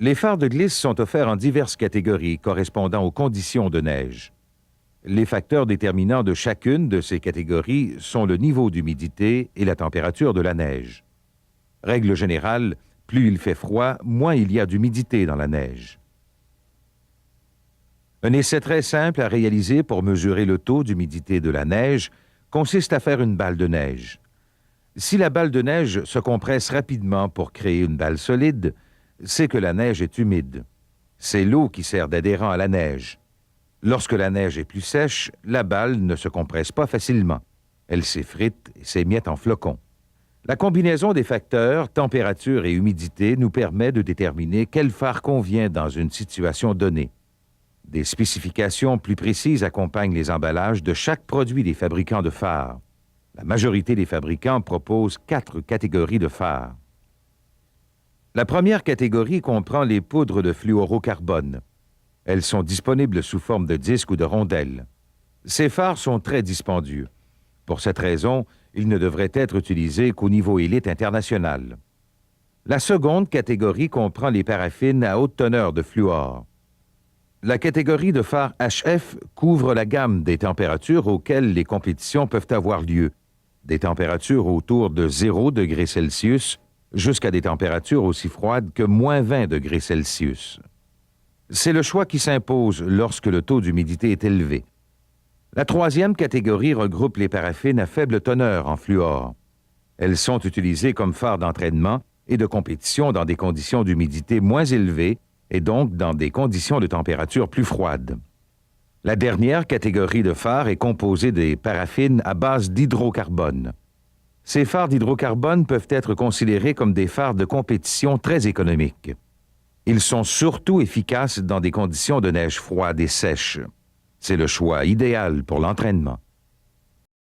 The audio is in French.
Les phares de glisse sont offerts en diverses catégories correspondant aux conditions de neige. Les facteurs déterminants de chacune de ces catégories sont le niveau d'humidité et la température de la neige. Règle générale, plus il fait froid, moins il y a d'humidité dans la neige. Un essai très simple à réaliser pour mesurer le taux d'humidité de la neige consiste à faire une balle de neige. Si la balle de neige se compresse rapidement pour créer une balle solide, c'est que la neige est humide. C'est l'eau qui sert d'adhérent à la neige. Lorsque la neige est plus sèche, la balle ne se compresse pas facilement. Elle s'effrite et s'émiette en flocons. La combinaison des facteurs, température et humidité, nous permet de déterminer quel phare convient dans une situation donnée. Des spécifications plus précises accompagnent les emballages de chaque produit des fabricants de phares. La majorité des fabricants proposent 4 catégories de phares. La première catégorie comprend les poudres de fluorocarbone. Elles sont disponibles sous forme de disques ou de rondelles. Ces phares sont très dispendieux. Pour cette raison, ils ne devraient être utilisés qu'au niveau élite international. La seconde catégorie comprend les paraffines à haute teneur de fluor. La catégorie de phares HF couvre la gamme des températures auxquelles les compétitions peuvent avoir lieu, des températures autour de 0 degrés Celsius jusqu'à des températures aussi froides que moins 20 degrés Celsius. C'est le choix qui s'impose lorsque le taux d'humidité est élevé. La troisième catégorie regroupe les paraffines à faible teneur en fluor. Elles sont utilisées comme phares d'entraînement et de compétition dans des conditions d'humidité moins élevées et donc dans des conditions de température plus froides. La dernière catégorie de phares est composée des paraffines à base d'hydrocarbone. Ces phares d'hydrocarbone peuvent être considérés comme des phares de compétition très économiques. Ils sont surtout efficaces dans des conditions de neige froide et sèche. C'est le choix idéal pour l'entraînement.